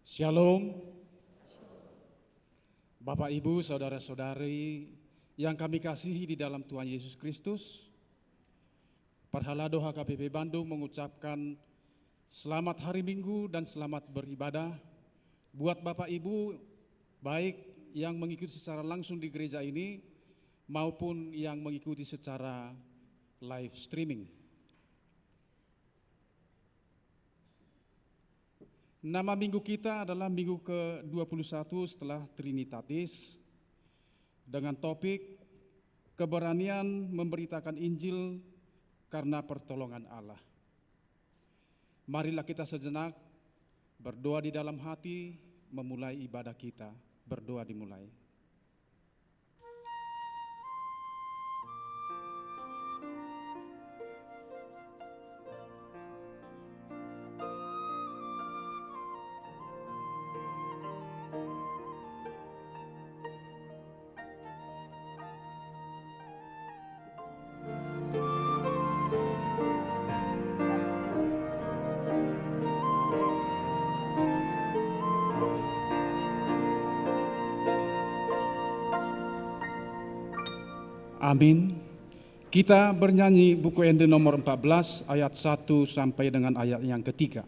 Shalom, Bapak Ibu, Saudara-saudari yang kami kasihi di dalam Tuhan Yesus Kristus. Perhala Doha KPP Bandung mengucapkan selamat hari Minggu dan selamat beribadah buat Bapak Ibu, baik yang mengikuti secara langsung di gereja ini maupun yang mengikuti secara live streaming. Nama minggu kita adalah minggu ke-21 setelah Trinitatis dengan topik keberanian memberitakan Injil karena pertolongan Allah. Marilah kita sejenak berdoa di dalam hati, memulai ibadah kita. Berdoa dimulai. Amin. Kita bernyanyi buku Ende nomor 14 ayat 1 sampai dengan ayat yang ketiga.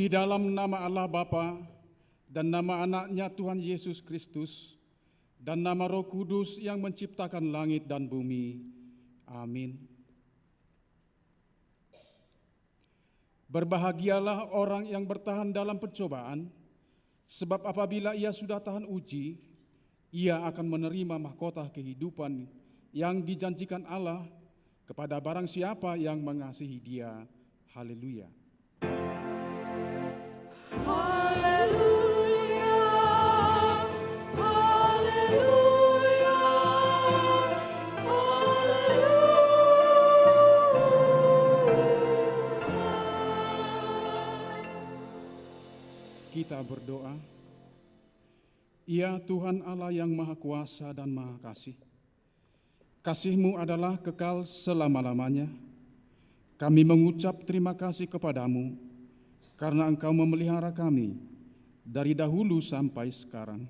Di dalam nama Allah Bapa dan nama anaknya Tuhan Yesus Kristus dan nama Roh Kudus yang menciptakan langit dan bumi. Amin. Berbahagialah orang yang bertahan dalam pencobaan, sebab apabila ia sudah tahan uji, ia akan menerima mahkota kehidupan yang dijanjikan Allah kepada barang siapa yang mengasihi Dia. Haleluya. Haleluya, haleluya, haleluya. Kita berdoa. Ya Tuhan Allah yang Maha Kuasa dan Maha Kasih, kasih-Mu adalah kekal selama-lamanya. Kami mengucap terima kasih kepadamu karena Engkau memelihara kami dari dahulu sampai sekarang.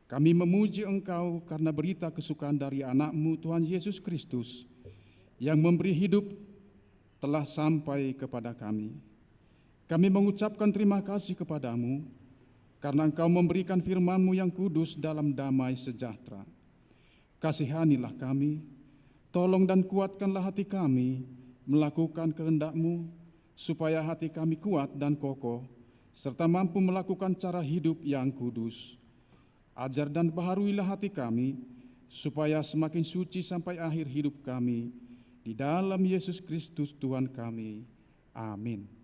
Kami memuji Engkau karena berita kesukaan dari anak-Mu Tuhan Yesus Kristus yang memberi hidup telah sampai kepada kami. Kami mengucapkan terima kasih kepadamu karena Engkau memberikan firman-Mu yang kudus dalam damai sejahtera. Kasihanilah kami, tolong dan kuatkanlah hati kami melakukan kehendak-Mu, supaya hati kami kuat dan kokoh, serta mampu melakukan cara hidup yang kudus. Ajar dan baharuilah hati kami, supaya semakin suci sampai akhir hidup kami, di dalam Yesus Kristus Tuhan kami. Amin.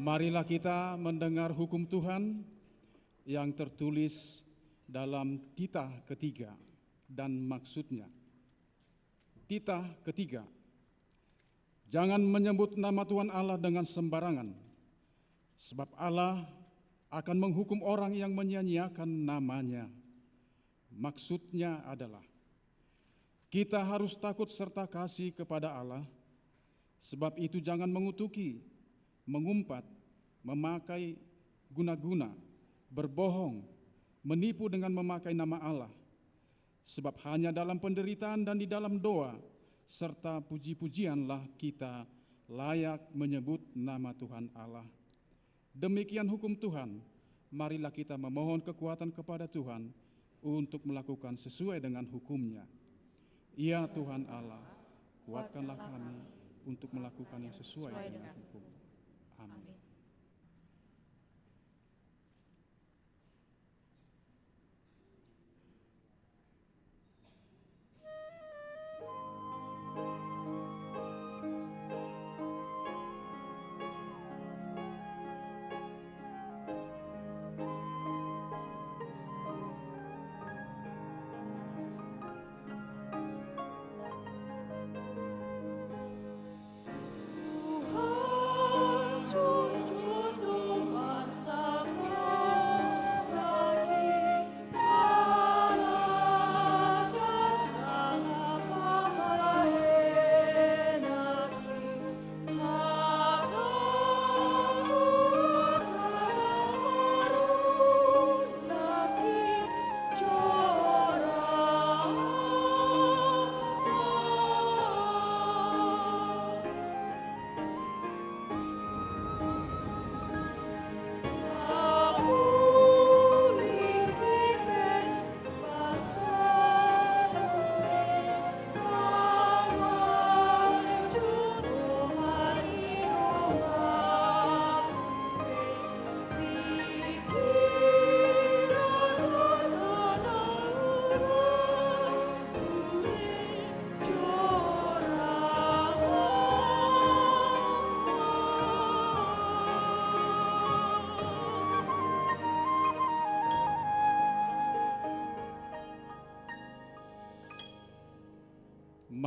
Marilah kita mendengar hukum Tuhan yang tertulis dalam titah ketiga dan maksudnya. Titah ketiga, jangan menyebut nama Tuhan Allah dengan sembarangan, sebab Allah akan menghukum orang yang menyia-nyiakan namanya. Maksudnya adalah, kita harus takut serta kasih kepada Allah, sebab itu jangan mengutuki, mengumpat, memakai guna-guna, berbohong, menipu dengan memakai nama Allah. Sebab hanya dalam penderitaan dan di dalam doa serta puji-pujianlah kita layak menyebut nama Tuhan Allah. Demikian hukum Tuhan, marilah kita memohon kekuatan kepada Tuhan untuk melakukan sesuai dengan hukum-Nya. Ya Tuhan Allah, kuatkanlah kami untuk melakukan yang sesuai dengan hukum. Amin. Tuhan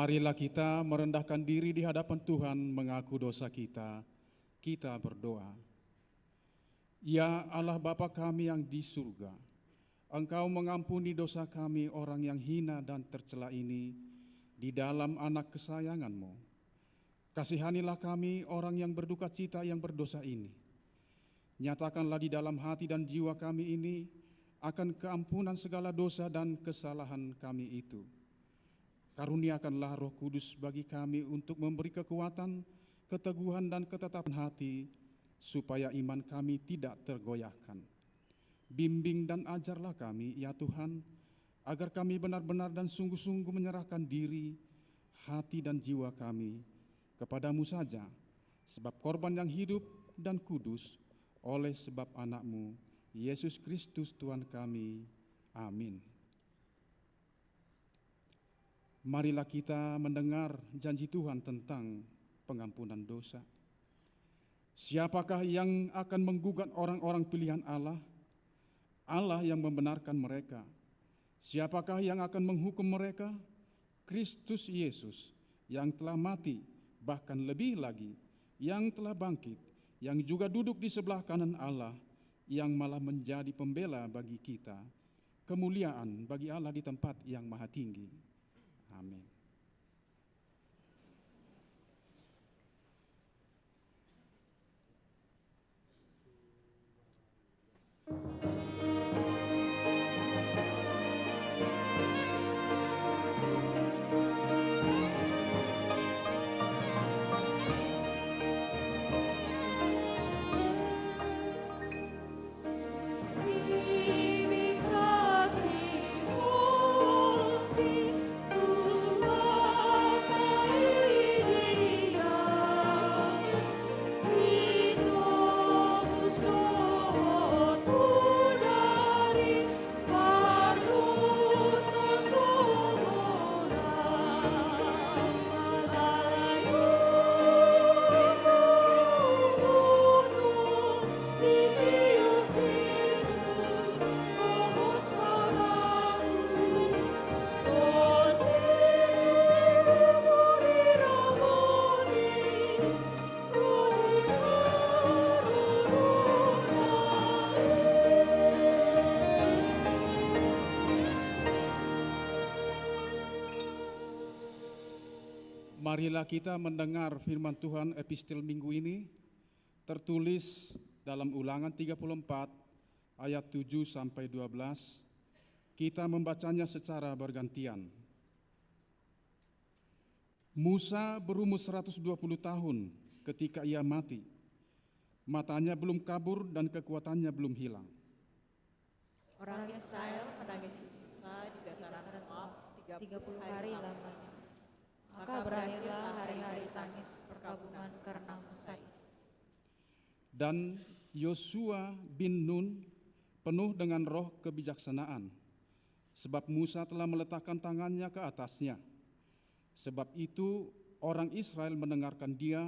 Marilah kita merendahkan diri di hadapan Tuhan, mengaku dosa kita. Kita berdoa. Ya Allah Bapa kami yang di surga, Engkau mengampuni dosa kami orang yang hina dan tercela ini di dalam anak kesayangan-Mu. Kasihanilah kami orang yang berduka cita yang berdosa ini. Nyatakanlah di dalam hati dan jiwa kami ini akan keampunan segala dosa dan kesalahan kami itu. Karuniakanlah Roh Kudus bagi kami untuk memberi kekuatan, keteguhan dan ketetapan hati, supaya iman kami tidak tergoyahkan. Bimbing dan ajarlah kami, ya Tuhan, agar kami benar-benar dan sungguh-sungguh menyerahkan diri, hati dan jiwa kami kepadamu saja, sebab korban yang hidup dan kudus, oleh sebab anak-Mu, Yesus Kristus Tuhan kami. Amin. Marilah kita mendengar janji Tuhan tentang pengampunan dosa. Siapakah yang akan menggugat orang-orang pilihan Allah? Allah yang membenarkan mereka. Siapakah yang akan menghukum mereka? Kristus Yesus yang telah mati, bahkan lebih lagi, yang telah bangkit, yang juga duduk di sebelah kanan Allah, yang malah menjadi pembela bagi kita. Kemuliaan bagi Allah di tempat yang maha tinggi. Amin. Marilah kita mendengar firman Tuhan epistel minggu ini, tertulis dalam Ulangan 34 ayat 7 sampai 12. Kita membacanya secara bergantian. Musa berumur 120 tahun ketika ia mati. Matanya belum kabur dan kekuatannya belum hilang. Orang Israel menangisi Musa di dataran Moab 30 hari lamanya. Maka berakhirlah hari-hari tangis perkabungan karena Musa itu. Dan Yosua bin Nun penuh dengan roh kebijaksanaan, sebab Musa telah meletakkan tangannya ke atasnya. Sebab itu orang Israel mendengarkan dia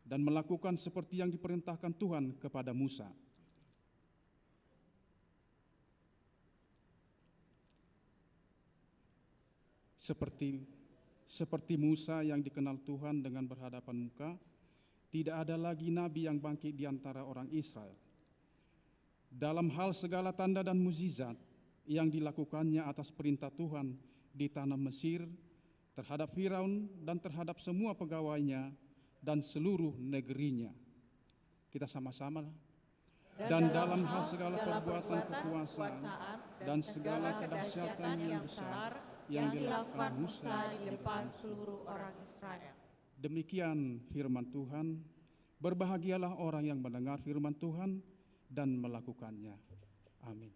dan melakukan seperti yang diperintahkan Tuhan kepada Musa. Seperti Musa yang dikenal Tuhan dengan berhadapan muka, tidak ada lagi nabi yang bangkit di antara orang Israel. Dalam hal segala tanda dan mukjizat yang dilakukannya atas perintah Tuhan di tanah Mesir, terhadap Firaun dan terhadap semua pegawainya dan seluruh negerinya. Kita sama-sama. Dan dalam hal segala perbuatan kekuasaan dan segala kedahsyatan yang besar yang dilakukan Musa di depan seluruh orang Israel. Demikian firman Tuhan. Berbahagialah orang yang mendengar firman Tuhan dan melakukannya. Amin.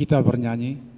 Kita bernyanyi.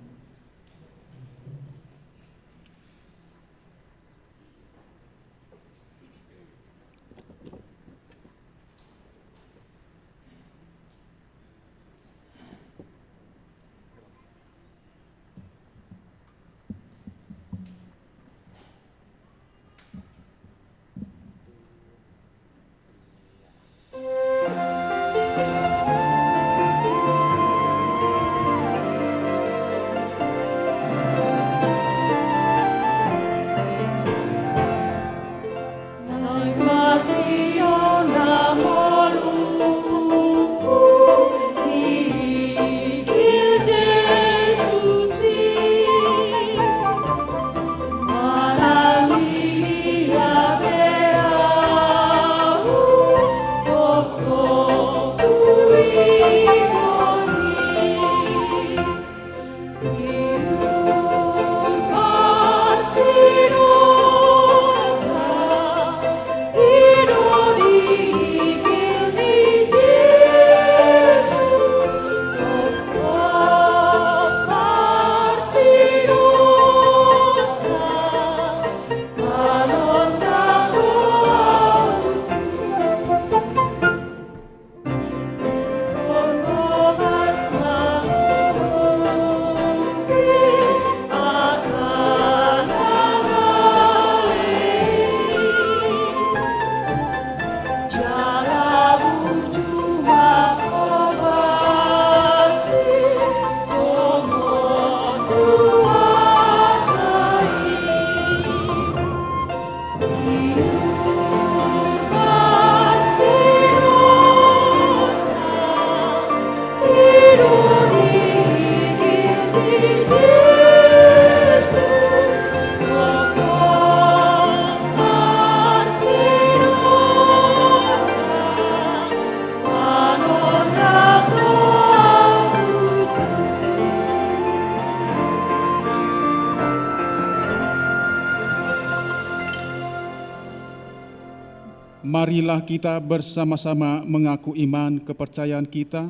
Marilah kita bersama-sama mengaku iman kepercayaan kita,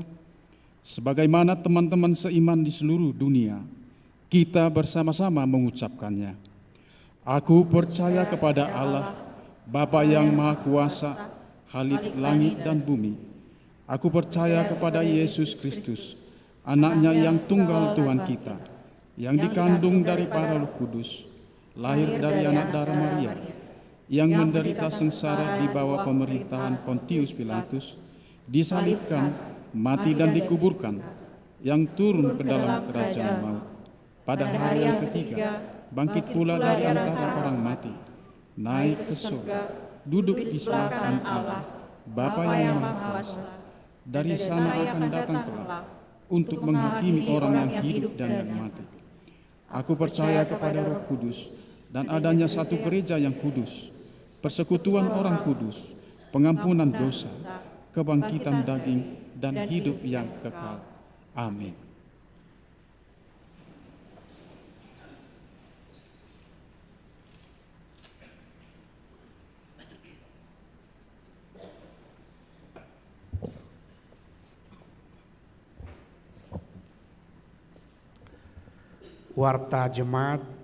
sebagaimana teman-teman seiman di seluruh dunia. Kita bersama-sama mengucapkannya. Aku percaya kepada Allah, Bapa yang Maha Kuasa, Khalik langit dan bumi. Aku percaya kepada Yesus Kristus, Anaknya yang tunggal Tuhan kita, yang dikandung daripada Roh Kudus, lahir dari anak darah Maria, yang menderita sengsara di bawah pemerintahan Pontius Pilatus, disalibkan, mati dan dikuburkan, yang turun ke dalam kerajaan maut. Pada hari yang ketiga, bangkit pula dari antara orang mati, naik ke surga, duduk di sebelah kanan Allah, Bapa yang Maha Kuasa. Dari sana akan datang kelak untuk menghakimi orang yang hidup dan yang mati. Aku percaya kepada Roh Kudus dan adanya satu gereja yang kudus, persekutuan orang kudus, pengampunan dosa, kebangkitan daging, dan hidup yang kekal. Amin. Warta Jemaat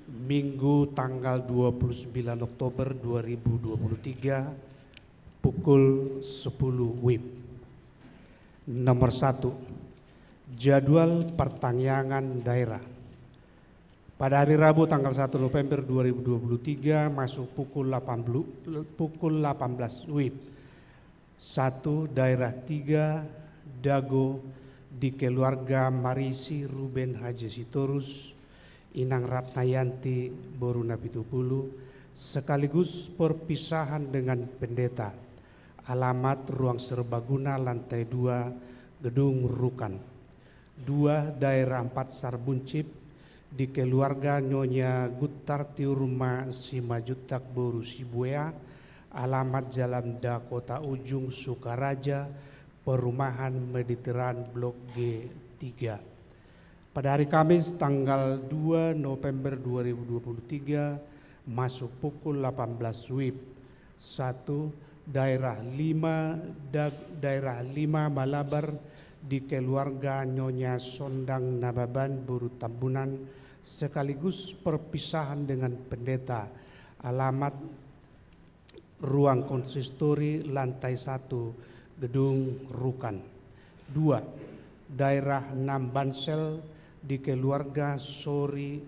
Minggu tanggal 29 Oktober 2023 pukul 10 WIB. Nomor 1, jadwal pertanyaan daerah. Pada hari Rabu tanggal 1 November 2023 masuk pukul 18 WIB. 1. Daerah 3 Dago di keluarga Marisi Ruben Haji Sitorus, Inang Ratnayanti Boruna Pitupulu, sekaligus perpisahan dengan pendeta. Alamat Ruang Serbaguna lantai 2 Gedung Rukan. 2. Daerah 4 Sarbuncip di keluarga Nyonya Gutar Tiurma Simajutak Boru Sibuea, alamat Jalan Dakota Ujung Sukaraja, Perumahan Mediteran Blok G3. Pada hari Kamis tanggal 2 November 2023 masuk pukul 18 WIB. 1. Daerah 5 Malabar di keluarga Nyonya Sondang Nababan Buru Tambunan sekaligus perpisahan dengan pendeta. Alamat ruang konsistori lantai 1 Gedung Rukan. 2. Daerah 6 Bansel di keluarga Sori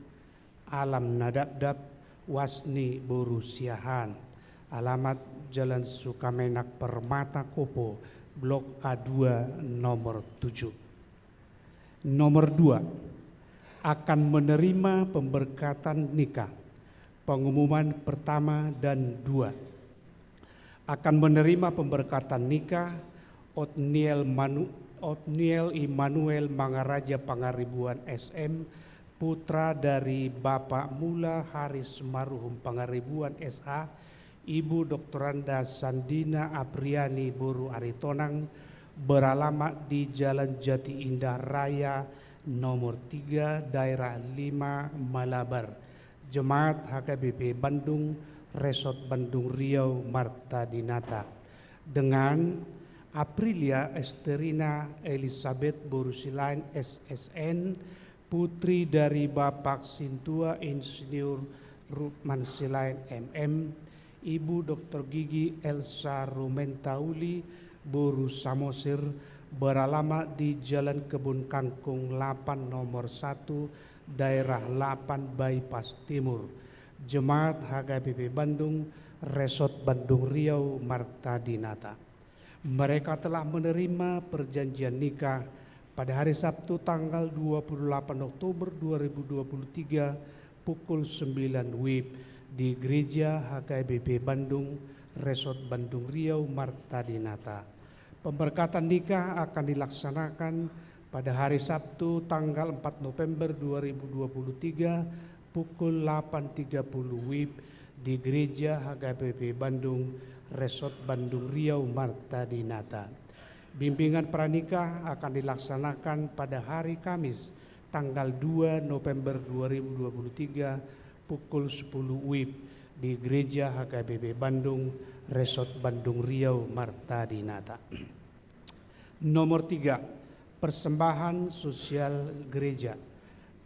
Alam Nadabdab Wasni Boru Siahan. Alamat Jalan Sukamenak Permata Kopo Blok A2 nomor 7. Nomor 2. Akan menerima pemberkatan nikah. Pengumuman pertama dan 2. Akan menerima pemberkatan nikah Otniel Immanuel Mangaraja Pangaribuan SM, putra dari Bapak Mula Haris Maruhum Pangaribuan SH, Ibu Doktoranda Sandina Apriani Boru Aritonang, beralamat di Jalan Jati Indah Raya nomor 3 daerah 5 Malabar. Jemaat HKBP Bandung, Resort Bandung Riau, Marta Dinata. Dengan Aprilia Esterina Elizabeth Borusilain SSN, putri dari Bapak Sintua Insinyur Rukman Silain MM, Ibu Dr. Gigi Elsa Rumentauli Boru Samosir, beralamat di Jalan Kebun Kangkung 8 nomor 1 daerah 8 Bypass Timur. Jemaat HKBP Bandung, Resort Bandung Riau, Marta Dinata. Mereka telah menerima perjanjian nikah pada hari Sabtu tanggal 28 Oktober 2023 pukul 9 WIB di Gereja HKBP Bandung, Resort Bandung Riau, Marta Dinata. Pemberkatan nikah akan dilaksanakan pada hari Sabtu tanggal 4 November 2023 pukul 8.30 WIB di Gereja HKBP Bandung, Resort Bandung Riau, Marta Dinata. Bimbingan pranikah akan dilaksanakan pada hari Kamis tanggal 2 November 2023 pukul 10 WIB di Gereja HKBP Bandung, Resort Bandung Riau, Marta Dinata. Nomor 3. Persembahan sosial gereja.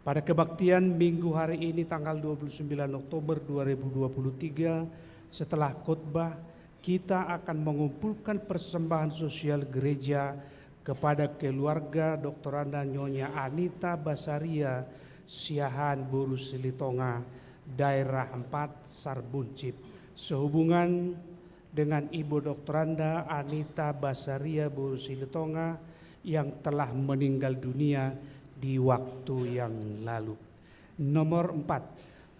Pada kebaktian minggu hari ini tanggal 29 Oktober 2023 setelah khotbah, kita akan mengumpulkan persembahan sosial gereja kepada keluarga Doktoranda Nyonya Anita Basaria Siahan Boru Silitonga, daerah 4 Sarbuncip, sehubungan dengan Ibu Doktoranda Anita Basaria Boru Silitonga yang telah meninggal dunia di waktu yang lalu. Nomor 4.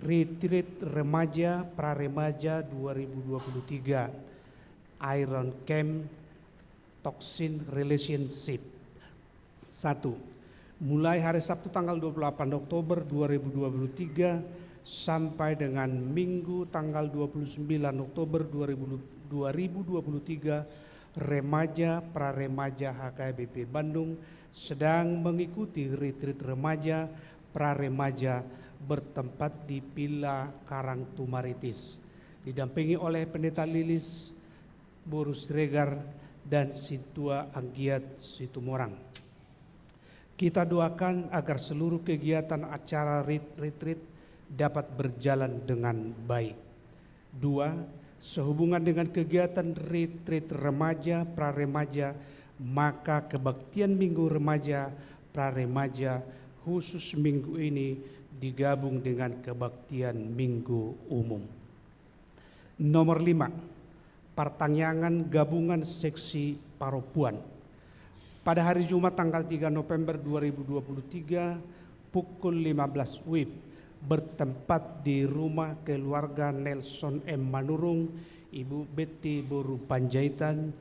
Retreat Remaja Praremaja 2023 Iron Camp Toxin Relationship. 1. Mulai hari Sabtu tanggal 28 Oktober 2023 sampai dengan Minggu tanggal 29 Oktober 2023, Remaja Praremaja HKBP Bandung sedang mengikuti retreat remaja praremaja bertempat di Villa Karangtumaritis, didampingi oleh Pendeta Lilis Boru Siregar dan Sintua Anggiat Situmorang. Kita doakan agar seluruh kegiatan acara retreat dapat berjalan dengan baik. 2. Sehubungan dengan kegiatan retreat remaja praremaja, maka kebaktian minggu remaja praremaja khusus minggu ini digabung dengan kebaktian minggu umum. Nomor 5. Pertanyaan gabungan seksi paropuan. Pada hari Jumat tanggal 3 November 2023 pukul 15 WIB bertempat di rumah keluarga Nelson M. Manurung, Ibu Betty Boru Panjaitan,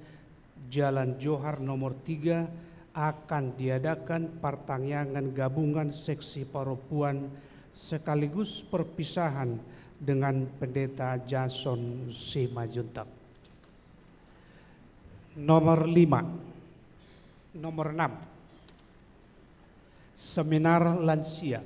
Jalan Johar nomor 3, akan diadakan pertanyaan gabungan seksi paropuan sekaligus perpisahan dengan Pendeta Jason Simajuntak. Nomor 5. Nomor 6. Seminar lansia.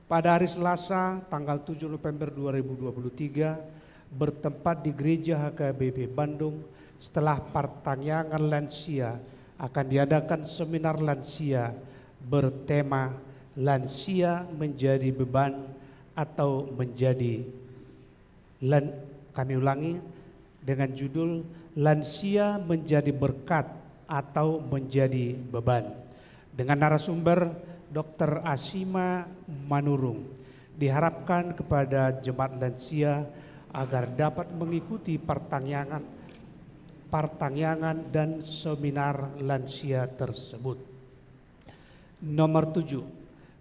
Pada hari Selasa tanggal 7 November 2023 bertempat di Gereja HKBP Bandung setelah pertanyaan lansia akan diadakan seminar lansia bertema lansia menjadi beban atau menjadi kami ulangi dengan judul lansia menjadi berkat atau menjadi beban, dengan narasumber Dr. Asima Manurung. Diharapkan kepada jemaat lansia agar dapat mengikuti pertanyaan dan seminar lansia tersebut. Nomor 7,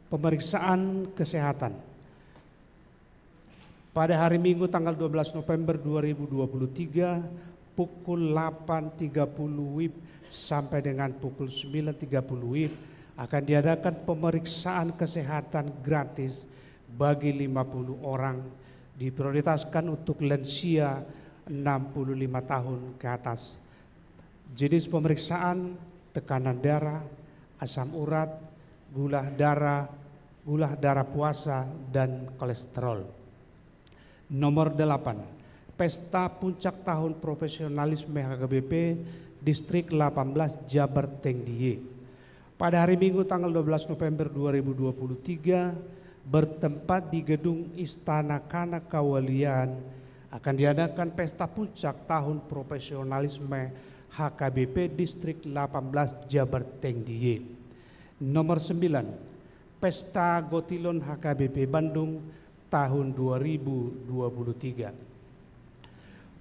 pemeriksaan kesehatan. Pada hari Minggu tanggal 12 November 2023 pukul 8.30 WIB sampai dengan pukul 9.30 WIB akan diadakan pemeriksaan kesehatan gratis bagi 50 orang, diprioritaskan untuk lansia 65 tahun ke atas. Jenis pemeriksaan tekanan darah, asam urat, gula darah puasa, dan kolesterol. Nomor 8, Pesta Puncak Tahun Profesionalisme HKBP Distrik 18 Jabar Tengdiye. Pada hari Minggu tanggal 12 November 2023 bertempat di Gedung Istana Kanakawalian akan diadakan Pesta Puncak Tahun Profesionalisme HKBP Distrik 18 Jabar Tengdiye. Nomor 9, Pesta Gotilon HKBP Bandung tahun 2023.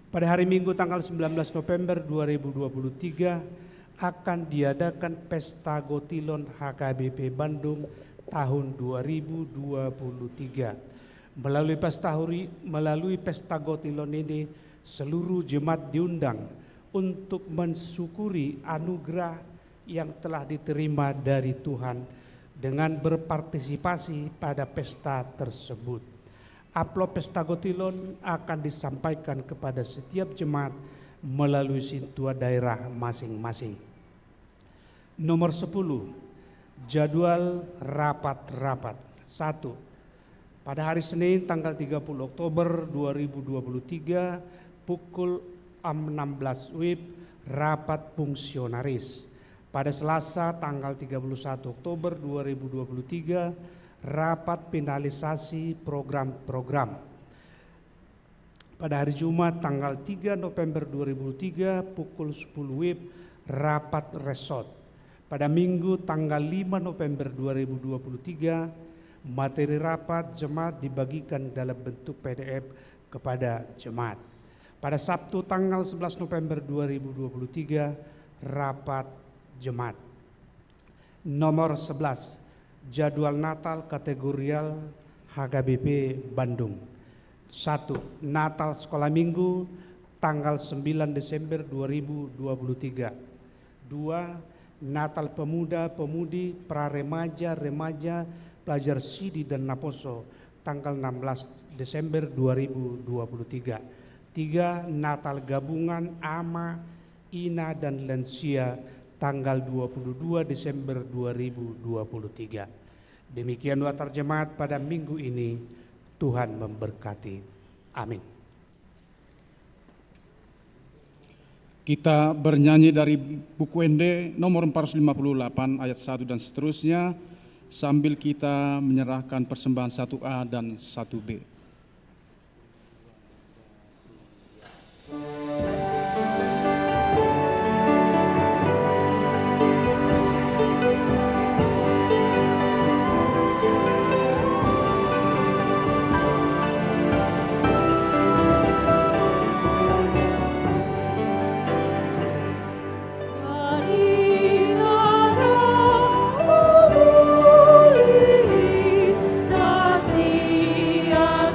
Pada hari Minggu tanggal 19 November 2023 akan diadakan Pesta Gotilon HKBP Bandung tahun 2023. Melalui Pesta Gotilon ini seluruh jemaat diundang untuk mensyukuri anugerah yang telah diterima dari Tuhan dengan berpartisipasi pada pesta tersebut. Amplop Pesta Gotilon akan disampaikan kepada setiap jemaat melalui sintua daerah masing-masing. Nomor 10, jadwal rapat-rapat. 1. Pada hari Senin tanggal 30 Oktober 2023 pukul 16 WIB rapat fungsionaris. Pada Selasa tanggal 31 Oktober 2023 rapat finalisasi program-program. Pada hari Jumat tanggal 3 November 2023 pukul 10 WIB rapat resort. Pada Minggu tanggal 5 November 2023 materi rapat jemaat dibagikan dalam bentuk PDF kepada jemaat. Pada Sabtu tanggal 11 November 2023 rapat jemaat. Nomor 11, jadwal Natal kategorial HKBP Bandung. 1. Natal Sekolah Minggu tanggal 9 Desember 2023. 2. Natal Pemuda, Pemudi, Praremaja, Remaja, Pelajar Sidi dan Naposo tanggal 16 Desember 2023. 3. Natal Gabungan AMA, INA dan Lansia tanggal 22 Desember 2023. Demikian doa terjemaat pada minggu ini. Tuhan memberkati. Amin. Kita bernyanyi dari buku ND nomor 458 ayat 1 dan seterusnya sambil kita menyerahkan persembahan 1A dan 1B. Nasihat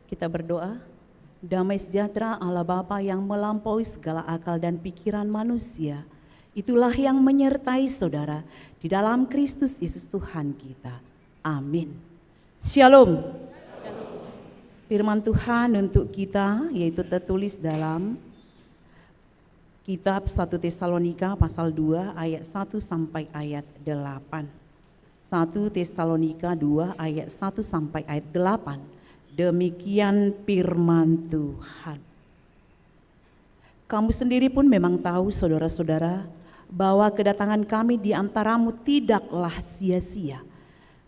Kita berdoa. Damai sejahtera Allah Bapa yang melampaui segala akal dan pikiran manusia, itulah yang menyertai saudara di dalam Kristus Yesus Tuhan kita. Amin. Shalom. Firman Tuhan untuk kita yaitu tertulis dalam kitab 1 Tesalonika pasal 2 ayat 1 sampai ayat 8. 1 Tesalonika 2 ayat 1 sampai ayat 8. Demikian firman Tuhan. Kamu sendiri pun memang tahu saudara-saudara bahwa kedatangan kami di antaramu tidaklah sia-sia.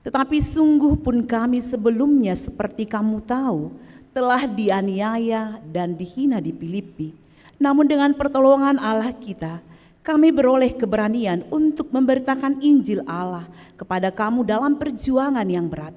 Tetapi sungguh pun kami sebelumnya seperti kamu tahu telah dianiaya dan dihina di Filipi. Namun dengan pertolongan Allah kita, kami beroleh keberanian untuk memberitakan Injil Allah kepada kamu dalam perjuangan yang berat.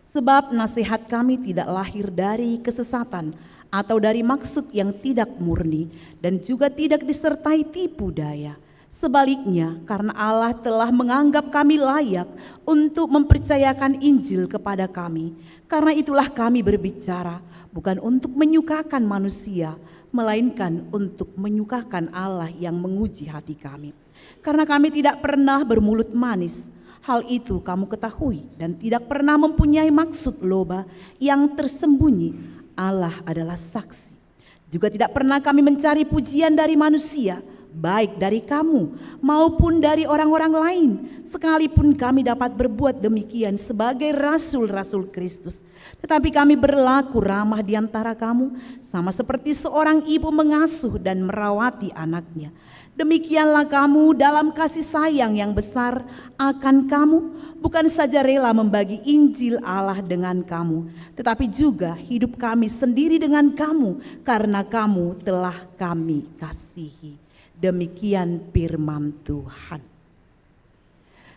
Sebab nasihat kami tidak lahir dari kesesatan atau dari maksud yang tidak murni dan juga tidak disertai tipu daya. Sebaliknya, karena Allah telah menganggap kami layak untuk mempercayakan Injil kepada kami. Karena itulah kami berbicara, bukan untuk menyukakan manusia, melainkan untuk menyukakan Allah yang menguji hati kami. Karena kami tidak pernah bermulut manis, hal itu kamu ketahui, dan tidak pernah mempunyai maksud loba yang tersembunyi. Allah adalah saksi. Juga tidak pernah kami mencari pujian dari manusia, baik dari kamu maupun dari orang-orang lain, sekalipun kami dapat berbuat demikian sebagai rasul-rasul Kristus. Tetapi kami berlaku ramah di antara kamu, sama seperti seorang ibu mengasuh dan merawati anaknya. Demikianlah kamu dalam kasih sayang yang besar akan kamu, bukan saja rela membagi Injil Allah dengan kamu, tetapi juga hidup kami sendiri dengan kamu, karena kamu telah kami kasihi. Demikian firman Tuhan.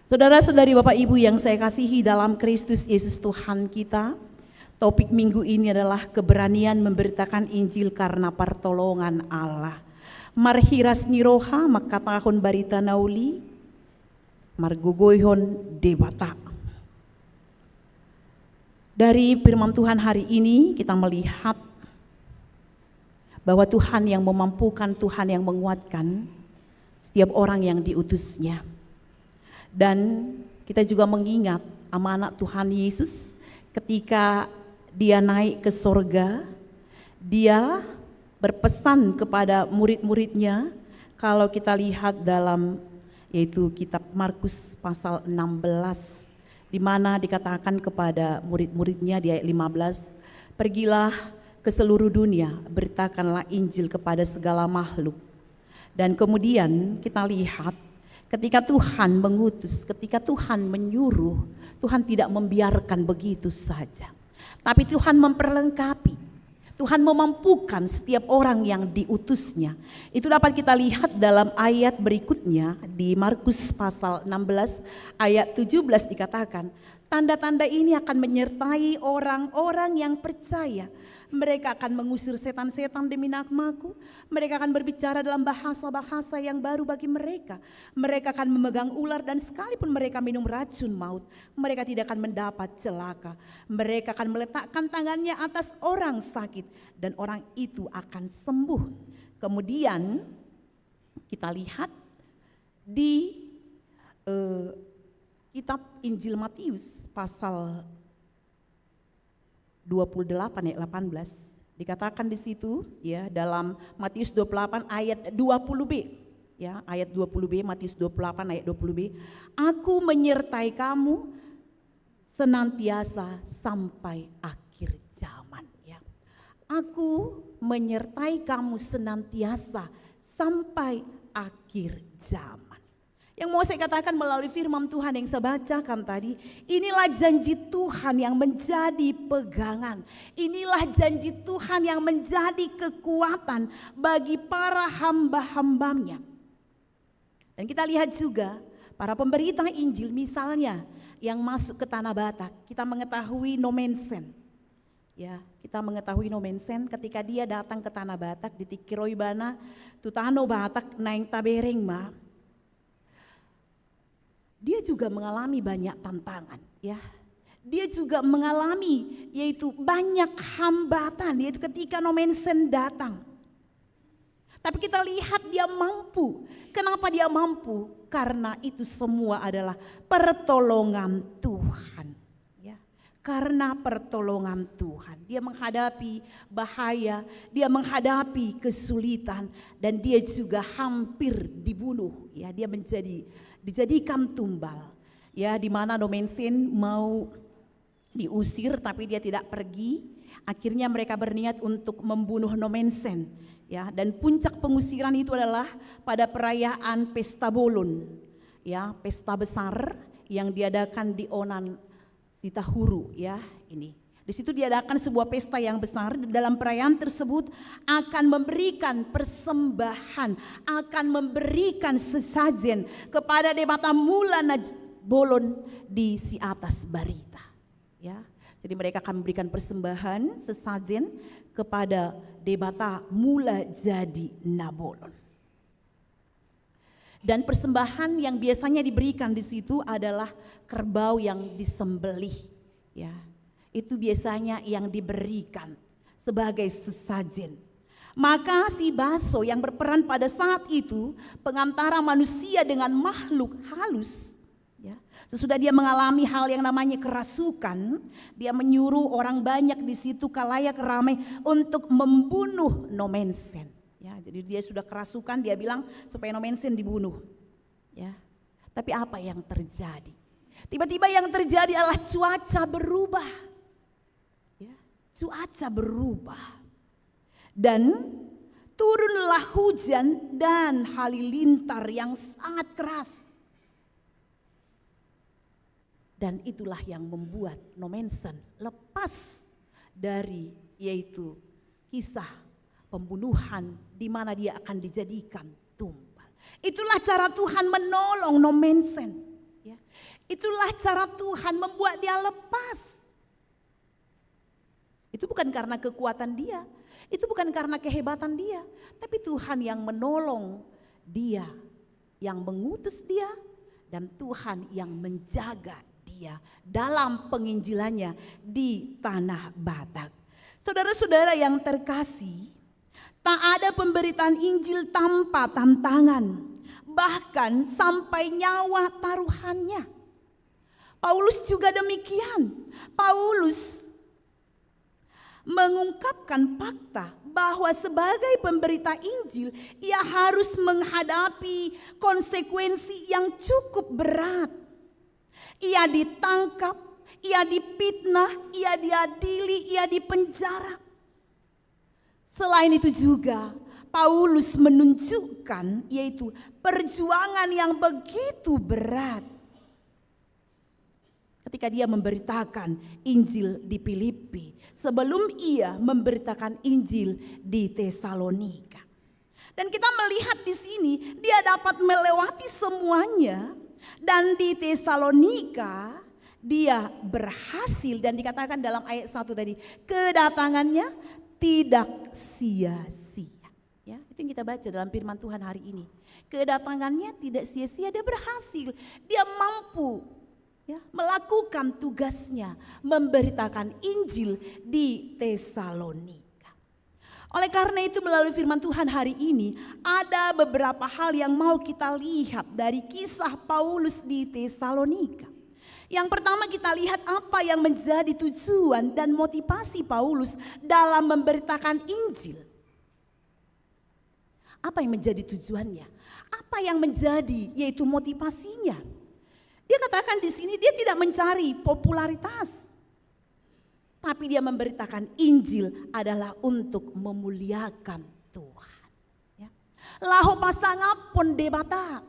Saudara-saudari, Bapak Ibu yang saya kasihi dalam Kristus Yesus Tuhan kita, topik minggu ini adalah keberanian memberitakan Injil karena pertolongan Allah. Marhiras niroha maka tahun barita nauli margogoyhon debata. Dari firman Tuhan hari ini kita melihat bahwa Tuhan yang memampukan, Tuhan yang menguatkan setiap orang yang diutusnya. Dan kita juga mengingat amanat Tuhan Yesus ketika dia naik ke sorga, dia berpesan kepada murid-muridnya. Kalau kita lihat dalam yaitu kitab Markus pasal 16, di mana dikatakan kepada murid-muridnya di ayat 15, pergilah ke seluruh dunia, beritakanlah Injil kepada segala makhluk. Dan kemudian kita lihat ketika Tuhan mengutus, ketika Tuhan menyuruh, Tuhan tidak membiarkan begitu saja, tapi Tuhan memperlengkapi. Tuhan memampukan setiap orang yang diutusnya. Itu dapat kita lihat dalam ayat berikutnya di Markus pasal 16 ayat 17 dikatakan, tanda-tanda ini akan menyertai orang-orang yang percaya. Mereka akan mengusir setan-setan demi namaku. Mereka akan berbicara dalam bahasa-bahasa yang baru bagi mereka. Mereka akan memegang ular dan sekalipun mereka minum racun maut, mereka tidak akan mendapat celaka. Mereka akan meletakkan tangannya atas orang sakit dan orang itu akan sembuh. Kemudian kita lihat di kitab Injil Matius pasal 28 ayat 18 dikatakan di situ ya, dalam Matius 28 ayat 20b ya, ayat 20b, Matius 28 ayat 20b, aku menyertai kamu senantiasa sampai akhir zaman ya. Aku menyertai kamu senantiasa sampai akhir zaman. Yang mau saya katakan melalui firman Tuhan yang saya bacakan tadi, inilah janji Tuhan yang menjadi pegangan. Inilah janji Tuhan yang menjadi kekuatan bagi para hamba-hambanya. Dan kita lihat juga para pemberita Injil misalnya yang masuk ke Tanah Batak, kita mengetahui Nomensen. Ya, kita mengetahui Nomensen ketika dia datang ke Tanah Batak di Tikiroibana, Tutano Batak naing tabereng ma. Dia juga mengalami banyak tantangan ya. dia juga mengalami yaitu banyak hambatan, yaitu ketika nomensen datang. Tapi kita lihat dia mampu. Kenapa dia mampu? Karena itu semua adalah pertolongan Tuhan. Ya, karena pertolongan Tuhan. Dia menghadapi bahaya, dia menghadapi kesulitan, dan dia juga hampir dibunuh. Ya, dia dijadikan tumbal. Ya, di mana nomensen mau diusir tapi dia tidak pergi. Akhirnya mereka berniat untuk membunuh nomensen. Ya, dan puncak pengusiran itu adalah pada perayaan Pesta Bolon, ya, pesta besar yang diadakan di Onan Sitahuru, ya, ini. Di situ diadakan sebuah pesta yang besar. Dalam perayaan tersebut akan memberikan persembahan, akan memberikan sesajen kepada Debata Mula Bolon di si atas Barita, ya. Jadi mereka akan memberikan persembahan, sesajen kepada Debata Mula Jadi Nabolon. Dan persembahan yang biasanya diberikan di situ adalah kerbau yang disembelih, ya. Itu biasanya yang diberikan sebagai sesajen. Maka si Baso yang berperan pada saat itu pengantara manusia dengan makhluk halus. Ya, sesudah dia mengalami hal yang namanya kerasukan, dia menyuruh orang banyak di situ kalayak ramai untuk membunuh nomensen. Ya, jadi dia sudah kerasukan, dia bilang supaya nomensen dibunuh. Ya, tapi apa yang terjadi? Tiba-tiba yang terjadi adalah cuaca berubah. Ya, cuaca berubah dan turunlah hujan dan halilintar yang sangat keras. Dan itulah yang membuat nomensen lepas dari yaitu kisah pembunuhan di mana dia akan dijadikan tumbal. Itulah cara Tuhan menolong nomensen. Ya. Itulah cara Tuhan membuat dia lepas. Itu bukan karena kekuatan dia, itu bukan karena kehebatan dia, tapi Tuhan yang menolong dia, yang mengutus dia, dan Tuhan yang menjaga dia dalam penginjilannya di tanah Batak. Saudara-saudara yang terkasih, tak ada pemberitaan Injil tanpa tantangan, bahkan sampai nyawa taruhannya. Paulus juga demikian. Paulus mengungkapkan fakta bahwa sebagai pemberita Injil ia harus menghadapi konsekuensi yang cukup berat. Ia ditangkap, ia dipitnah, ia diadili, ia dipenjara. Selain itu juga Paulus menunjukkan yaitu perjuangan yang begitu berat ketika dia memberitakan Injil di Filipi sebelum ia memberitakan Injil di Tesalonika. Dan kita melihat di sini dia dapat melewati semuanya. Dan di Tesalonika dia berhasil, dan dikatakan dalam ayat 1 tadi, kedatangannya tidak sia-sia. Ya, itu yang kita baca dalam firman Tuhan hari ini. Kedatangannya tidak sia-sia, dia berhasil. Dia mampu ya, melakukan tugasnya, memberitakan Injil di Tesalonika. Oleh karena itu melalui firman Tuhan hari ini ada beberapa hal yang mau kita lihat dari kisah Paulus di Tesalonika. Yang pertama kita lihat apa yang menjadi tujuan dan motivasi Paulus dalam memberitakan Injil. Apa yang menjadi tujuannya? Apa yang menjadi yaitu motivasinya? Dia katakan di sini dia tidak mencari popularitas. Tapi dia memberitakan Injil adalah untuk memuliakan Tuhan. Ya. Laho pasangapon debata.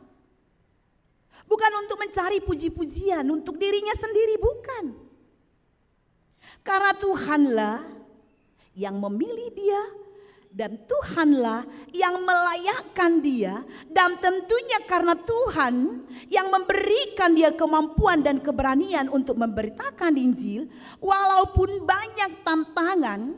Bukan untuk mencari puji-pujian untuk dirinya sendiri, bukan. Karena Tuhanlah yang memilih dia. Dan Tuhanlah yang melayakkan dia, dan tentunya karena Tuhan yang memberikan dia kemampuan dan keberanian untuk memberitakan Injil, walaupun banyak tantangan,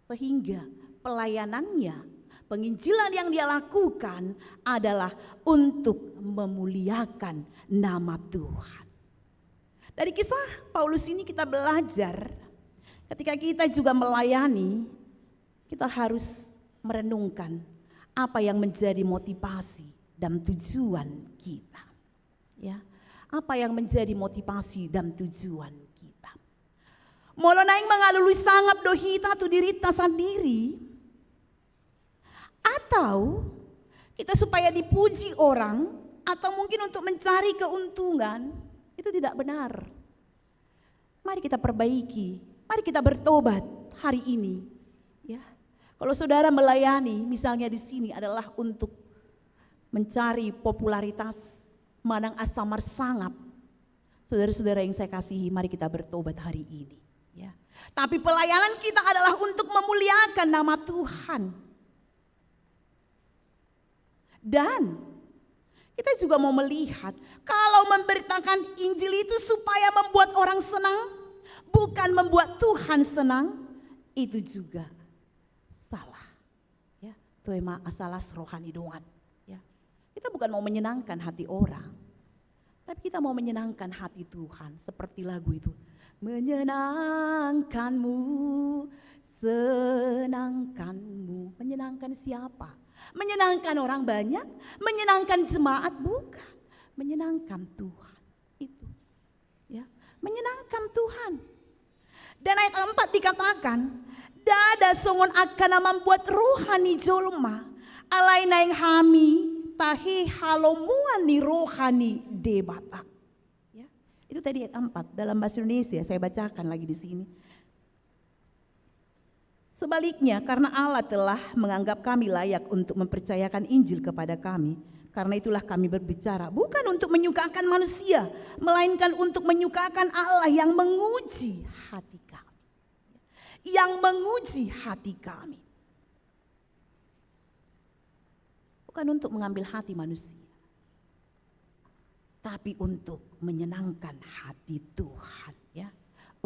sehingga pelayanannya, penginjilan yang dia lakukan adalah untuk memuliakan nama Tuhan. Dari kisah Paulus ini kita belajar, ketika kita juga melayani, kita harus merenungkan apa yang menjadi motivasi dan tujuan kita. Ya, apa yang menjadi motivasi dan tujuan kita. Molo naing mengalului sangap dohita tu dirita sendiri, atau kita supaya dipuji orang, atau mungkin untuk mencari keuntungan, itu tidak benar. Mari kita perbaiki, mari kita bertobat hari ini. Ya, kalau saudara melayani, misalnya di sini adalah untuk mencari popularitas, manang asamar sangap. Saudara-saudara yang saya kasihi, mari kita bertobat hari ini. Ya, tapi pelayanan kita adalah untuk memuliakan nama Tuhan. Dan kita juga mau melihat, kalau memberitakan Injil itu supaya membuat orang senang, bukan membuat Tuhan senang, itu juga salah. Ya, itu emang asalas rohani doang. Ya, kita bukan mau menyenangkan hati orang, tapi kita mau menyenangkan hati Tuhan. Seperti lagu itu, menyenangkanmu, senangkanmu. Menyenangkan siapa? Menyenangkan orang banyak, menyenangkan jemaat, bukan. Menyenangkan Tuhan itu. Ya, menyenangkan Tuhan. Dan ayat 4 dikatakan, dada songon akan membuat rohani jolma, alai naing hami tahi halomuani rohani debata. Ya, itu tadi ayat 4 dalam bahasa Indonesia, saya bacakan lagi di sini. Sebaliknya, karena Allah telah menganggap kami layak untuk mempercayakan Injil kepada kami, karena itulah kami berbicara, bukan untuk menyukakan manusia, melainkan untuk menyukakan Allah yang menguji hati kami. Yang menguji hati kami. Bukan untuk mengambil hati manusia, tapi untuk menyenangkan hati Tuhan. Ya,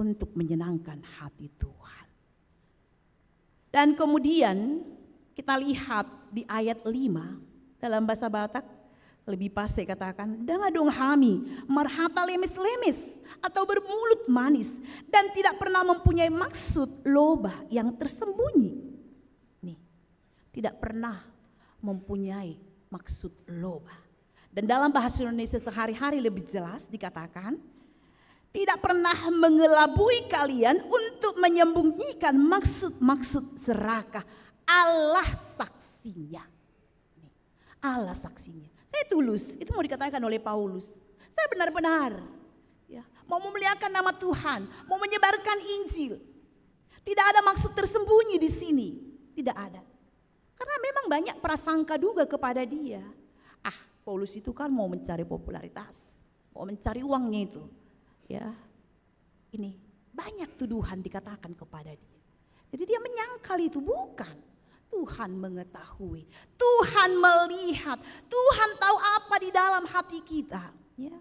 untuk menyenangkan hati Tuhan. Dan kemudian kita lihat di ayat 5 dalam bahasa Batak lebih pas saya katakan, dangadong hami marhata lemes-lemes atau bermulut manis dan tidak pernah mempunyai maksud loba yang tersembunyi. Nih, tidak pernah mempunyai maksud loba. Dan dalam bahasa Indonesia sehari-hari lebih jelas dikatakan, tidak pernah mengelabui kalian untuk menyembunyikan maksud-maksud serakah. Allah saksinya. Allah saksinya. Saya tulus, itu mau dikatakan oleh Paulus. Saya benar-benar ya, mau memuliakan nama Tuhan, mau menyebarkan Injil. Tidak ada maksud tersembunyi di sini, tidak ada. Karena memang banyak prasangka duga kepada dia. Paulus itu kan mau mencari popularitas, mau mencari uangnya itu. Ya, ini banyak tuduhan dikatakan kepada dia. Jadi dia menyangkal itu, bukan. Tuhan mengetahui, Tuhan melihat, Tuhan tahu apa di dalam hati kita. Ya,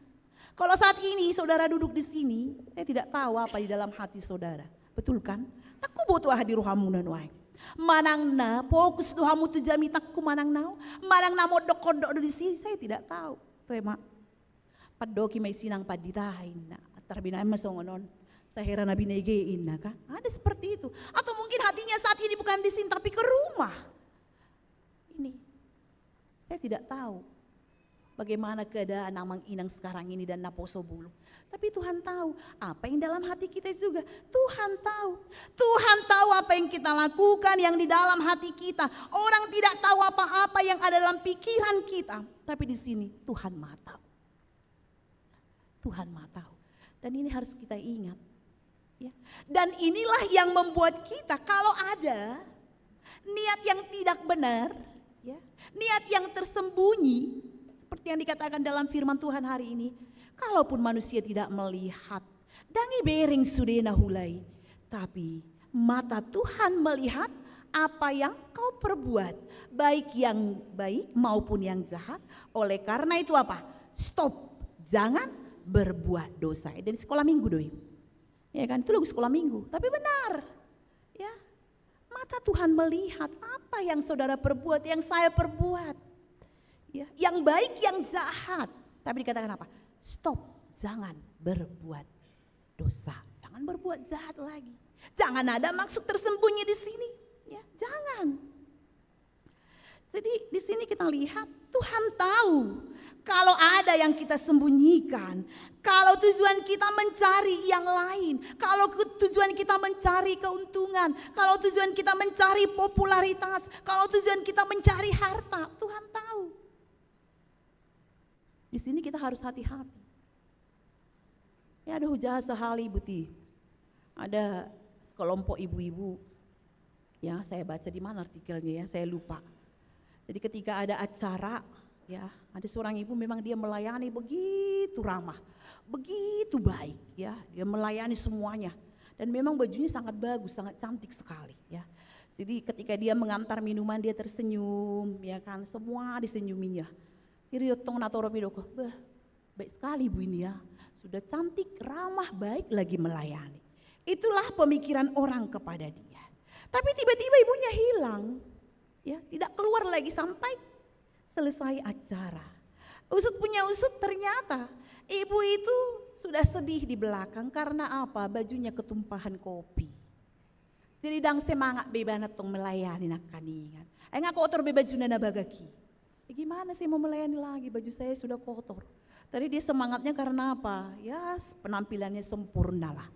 kalau saat ini saudara duduk di sini, saya tidak tahu apa di dalam hati saudara, betul kan? Aku butuh di rohamu nanuai. Manang na fokus dohamu tu jami takku manang nau, manang na modok-kodok di sini, saya tidak tahu. Tuh emak, padoki may sinang paditahin na. Terbina masongonon, sahera nabi negein, kan? Ada seperti itu. Atau mungkin hatinya saat ini bukan di sini tapi ke rumah. Ini, saya tidak tahu bagaimana keadaan Amang Inang sekarang ini dan Naposo Bulu. Tapi Tuhan tahu apa yang dalam hati kita juga. Tuhan tahu. Tuhan tahu apa yang kita lakukan, yang di dalam hati kita. Orang tidak tahu apa-apa yang ada dalam pikiran kita. Tapi di sini Tuhan Maha tahu. Tuhan Maha tahu. Dan ini harus kita ingat. Ya. Dan inilah yang membuat kita kalau ada niat yang tidak benar, ya, niat yang tersembunyi, seperti yang dikatakan dalam firman Tuhan hari ini, kalaupun manusia tidak melihat, dangi bering sudena hulai, tapi mata Tuhan melihat apa yang kau perbuat, baik yang baik maupun yang jahat. Oleh karena itu apa? Stop, jangan berbuat dosa. Dan di sekolah minggu doi. Ya kan, itu lagu sekolah minggu, tapi benar. Ya. Mata Tuhan melihat apa yang saudara perbuat, yang saya perbuat. Ya, yang baik, yang jahat. Tapi dikatakan apa? Stop, jangan berbuat dosa. Jangan berbuat jahat lagi. Jangan ada maksud tersembunyi di sini. Ya, jangan. Jadi di sini kita lihat Tuhan tahu kalau ada yang kita sembunyikan, kalau tujuan kita mencari yang lain, kalau tujuan kita mencari keuntungan, kalau tujuan kita mencari popularitas, kalau tujuan kita mencari harta, Tuhan tahu. Di sini kita harus hati-hati. Ya, ada hujah sehali Buti. Ada sekelompok ibu-ibu. Ya, saya baca di mana artikelnya ya, saya lupa. Jadi ketika ada acara, ya, ada seorang ibu memang dia melayani begitu ramah, begitu baik, ya, dia melayani semuanya. Dan memang bajunya sangat bagus, sangat cantik sekali, ya. Jadi ketika dia mengantar minuman dia tersenyum, ya kan, semua disenyuminya. Jadi tong natoro pidoko, baik sekali bu ini ya, sudah cantik, ramah, baik lagi melayani. Itulah pemikiran orang kepada dia. Tapi tiba-tiba ibunya hilang. Ya, tidak keluar lagi sampai selesai acara. Usut punya usut ternyata ibu itu sudah sedih di belakang karena apa? Bajunya ketumpahan kopi. Jadi dang semangat bebana tong melayani nak kaningan. Enggak kotor bebaju nana bagaki. Gimana sih mau melayani lagi, baju saya sudah kotor. Tadi dia semangatnya karena apa? Ya penampilannya sempurna lah.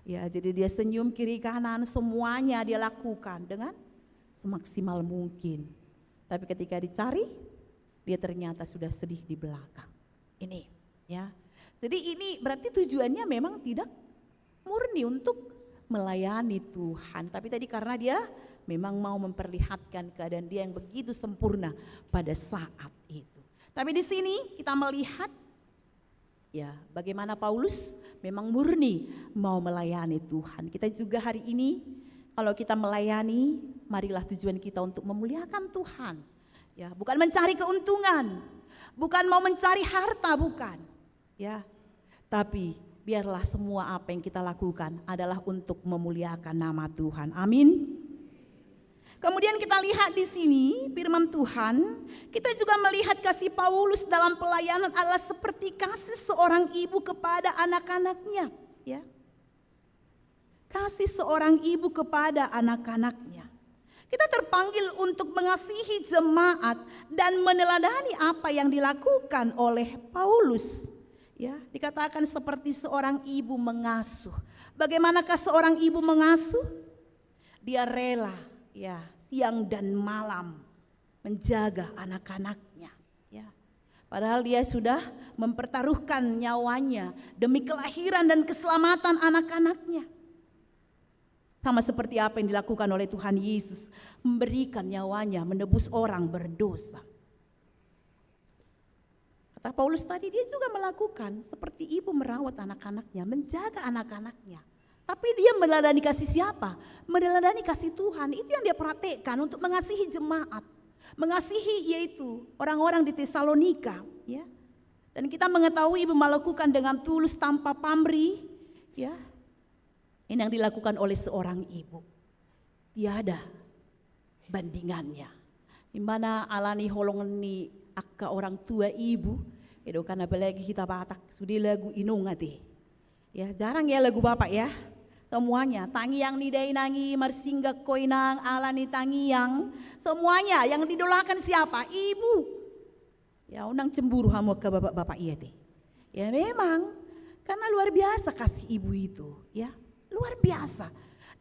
Ya jadi dia senyum kiri kanan semuanya dia lakukan dengan semaksimal mungkin. Tapi ketika dicari, dia ternyata sudah sedih di belakang. Ini, ya. Jadi ini berarti tujuannya memang tidak murni untuk melayani Tuhan. Tapi tadi karena dia memang mau memperlihatkan keadaan dia yang begitu sempurna pada saat itu. Tapi di sini kita melihat, ya, bagaimana Paulus memang murni mau melayani Tuhan. Kita juga hari ini, kalau kita melayani, marilah tujuan kita untuk memuliakan Tuhan. Ya, bukan mencari keuntungan, bukan mau mencari harta, bukan. Ya, tapi biarlah semua apa yang kita lakukan adalah untuk memuliakan nama Tuhan. Amin. Kemudian kita lihat di sini firman Tuhan, kita juga melihat kasih Paulus dalam pelayanan adalah seperti kasih seorang ibu kepada anak-anaknya. Ya. Kasih seorang ibu kepada anak-anaknya. Kita terpanggil untuk mengasihi jemaat dan meneladani apa yang dilakukan oleh Paulus. Ya, dikatakan seperti seorang ibu mengasuh. Bagaimanakah seorang ibu mengasuh? Dia rela, ya, siang dan malam menjaga anak-anaknya. Ya, padahal dia sudah mempertaruhkan nyawanya demi kelahiran dan keselamatan anak-anaknya. Sama seperti apa yang dilakukan oleh Tuhan Yesus, memberikan nyawanya menebus orang berdosa. Kata Paulus tadi, dia juga melakukan seperti ibu merawat anak-anaknya, menjaga anak-anaknya. Tapi dia meneladani kasih siapa? Meneladani kasih Tuhan. Itu yang dia praktekkan untuk mengasihi jemaat, mengasihi yaitu orang-orang di Tesalonika. Ya. Dan kita mengetahui ibu melakukan dengan tulus tanpa pamrih. Ya. Ini yang dilakukan oleh seorang ibu. Tiada bandingannya. Di mana alani holongan ni akka orang tua ibu, itu kan apalagi kita Batak sudah lagu inungati. Ya, jarang ya lagu Bapak ya. Semuanya tangi yang nidai nangi marsinggak koinang alani tangi yang semuanya yang didolakan siapa? Ibu. Ya, unang cemburu hamu ke bapak-bapak iya teh. Ya memang karena luar biasa kasih ibu itu, ya. Luar biasa.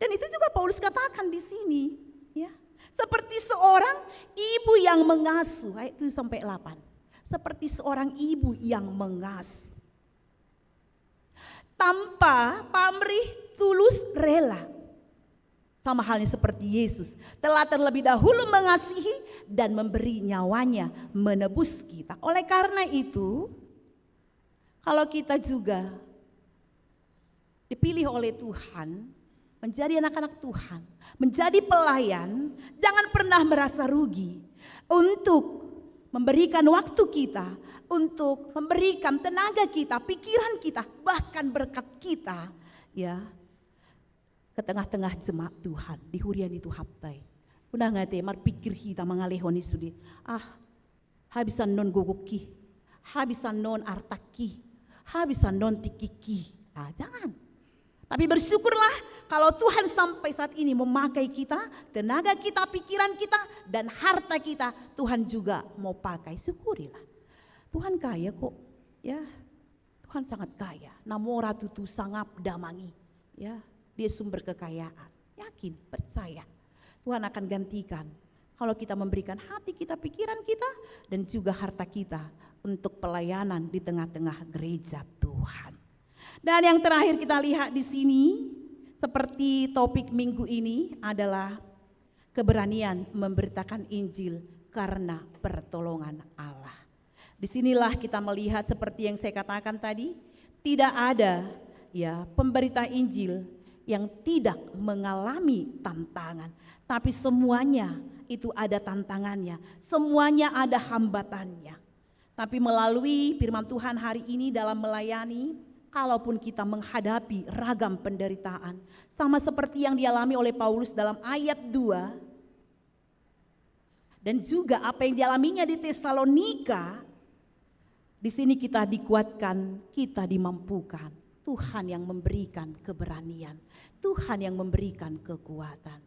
Dan itu juga Paulus katakan di sini, ya. Seperti seorang ibu yang mengasuh, ayat 7-8. Seperti seorang ibu yang mengasuh. Tanpa pamrih, tulus, rela. Sama halnya seperti Yesus telah terlebih dahulu mengasihi dan memberi nyawanya menebus kita. Oleh karena itu, kalau kita juga dipilih oleh Tuhan, menjadi anak-anak Tuhan, menjadi pelayan, jangan pernah merasa rugi untuk memberikan waktu kita, untuk memberikan tenaga kita, pikiran kita, bahkan berkat kita, ya, ke tengah-tengah jemaat Tuhan, di hurian itu haptai. Udah nggak mar pikir kita mengalihoni sudi, habisan non gogoki, habisan non artaki, habisan non tikiki, jangan. Tapi bersyukurlah kalau Tuhan sampai saat ini memakai kita, tenaga kita, pikiran kita, dan harta kita, Tuhan juga mau pakai. Syukurilah. Tuhan kaya kok, ya. Tuhan sangat kaya. Namora tutu sangap damangi, ya. Dia sumber kekayaan. Yakin, percaya. Tuhan akan gantikan kalau kita memberikan hati kita, pikiran kita, dan juga harta kita untuk pelayanan di tengah-tengah gereja Tuhan. Dan yang terakhir kita lihat di sini, seperti topik minggu ini adalah keberanian memberitakan Injil karena pertolongan Allah. Disinilah kita melihat seperti yang saya katakan tadi, tidak ada ya pemberita Injil yang tidak mengalami tantangan, tapi semuanya itu ada tantangannya, semuanya ada hambatannya. Tapi melalui firman Tuhan hari ini dalam melayani, kalaupun kita menghadapi ragam penderitaan, sama seperti yang dialami oleh Paulus dalam ayat 2, dan juga apa yang dialaminya di Tesalonika, di sini kita dikuatkan, kita dimampukan. Tuhan yang memberikan keberanian, Tuhan yang memberikan kekuatan.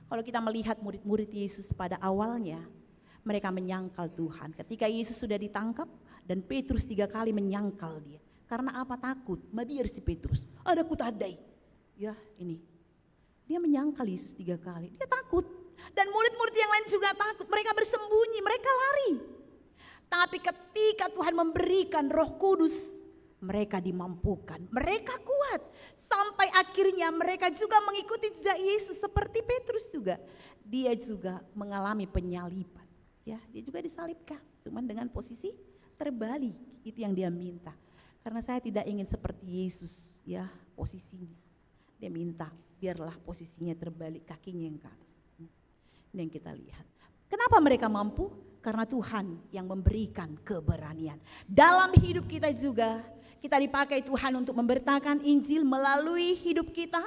Kalau kita melihat murid-murid Yesus pada awalnya, mereka menyangkal Tuhan. Ketika Yesus sudah ditangkap dan Petrus 3 kali menyangkal dia. Karena apa? Takut. Mabiar si Petrus. Ada kutadai. Ya ini. Dia menyangkal Yesus 3 kali. Dia takut. Dan murid-murid yang lain juga takut. Mereka bersembunyi, mereka lari. Tapi ketika Tuhan memberikan Roh Kudus, mereka dimampukan, mereka kuat. Sampai akhirnya mereka juga mengikuti jejak Yesus seperti Petrus juga. Dia juga mengalami penyaliban. Ya, dia juga disalibkan, cuman dengan posisi terbalik. Itu yang dia minta. Karena saya tidak ingin seperti Yesus, ya, posisinya. Dia minta, biarlah posisinya terbalik, kakinya yang ke atas. Ini yang kita lihat. Kenapa mereka mampu? Karena Tuhan yang memberikan keberanian. Dalam hidup kita juga, kita dipakai Tuhan untuk memberitakan Injil melalui hidup kita,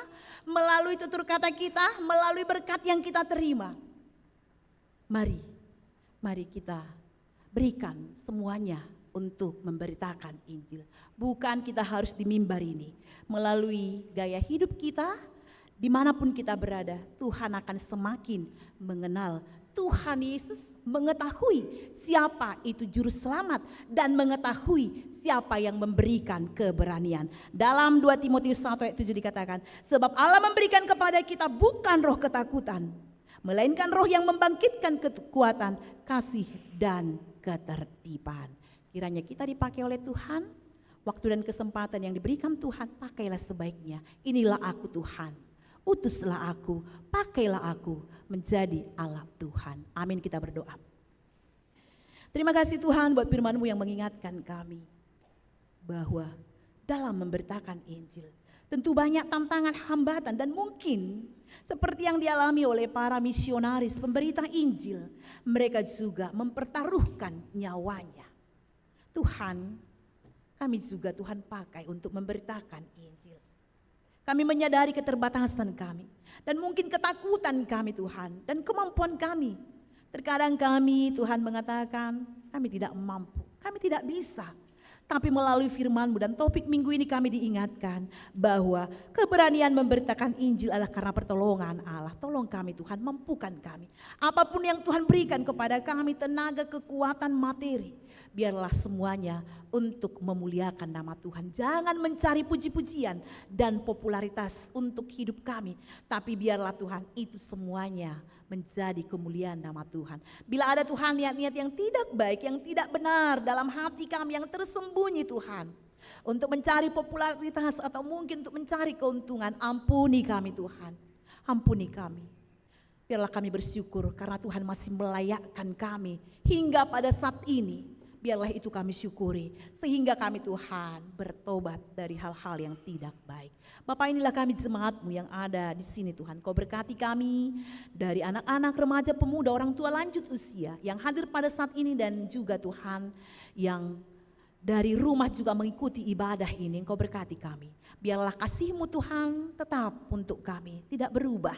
melalui tutur kata kita, melalui berkat yang kita terima. Mari kita berikan semuanya untuk memberitakan Injil. Bukan kita harus di mimbar ini. Melalui gaya hidup kita, dimanapun kita berada, Tuhan akan semakin mengenal Tuhan Yesus, mengetahui siapa itu juru selamat dan mengetahui siapa yang memberikan keberanian. Dalam 2 Timotius 1 ayat 7 dikatakan, sebab Allah memberikan kepada kita bukan roh ketakutan, melainkan roh yang membangkitkan kekuatan, kasih dan ketertiban. Kiranya kita dipakai oleh Tuhan, waktu dan kesempatan yang diberikan Tuhan, pakailah sebaiknya. Inilah aku Tuhan. Utuslah aku, pakailah aku menjadi alat Tuhan. Amin, kita berdoa. Terima kasih Tuhan buat firman-Mu yang mengingatkan kami bahwa dalam memberitakan Injil tentu banyak tantangan, hambatan, dan mungkin seperti yang dialami oleh para misionaris pemberita Injil, mereka juga mempertaruhkan nyawanya. Tuhan, kami juga Tuhan pakai untuk memberitakan Injil. Kami menyadari keterbatasan kami dan mungkin ketakutan kami Tuhan dan kemampuan kami. Terkadang kami Tuhan mengatakan kami tidak mampu, kami tidak bisa. Tapi melalui firman-Mu dan topik minggu ini kami diingatkan bahwa keberanian memberitakan Injil adalah karena pertolongan Allah. Tolong kami Tuhan, mampukan kami. Apapun yang Tuhan berikan kepada kami, tenaga, kekuatan, materi, biarlah semuanya untuk memuliakan nama Tuhan. Jangan mencari puji-pujian dan popularitas untuk hidup kami, tapi biarlah Tuhan itu semuanya menjadi kemuliaan nama Tuhan. Bila ada Tuhan niat-niat yang tidak baik, yang tidak benar dalam hati kami yang tersembunyi Tuhan, untuk mencari popularitas atau mungkin untuk mencari keuntungan, ampuni kami Tuhan, ampuni kami. Biarlah kami bersyukur karena Tuhan masih melayakkan kami hingga pada saat ini. Biarlah itu kami syukuri sehingga kami Tuhan bertobat dari hal-hal yang tidak baik. Bapak, inilah kami jemaat-Mu yang ada di sini Tuhan. Kau berkati kami dari anak-anak, remaja, pemuda, orang tua lanjut usia yang hadir pada saat ini dan juga Tuhan yang dari rumah juga mengikuti ibadah ini. Engkau berkati kami. Biarlah kasih-Mu Tuhan tetap untuk kami, tidak berubah.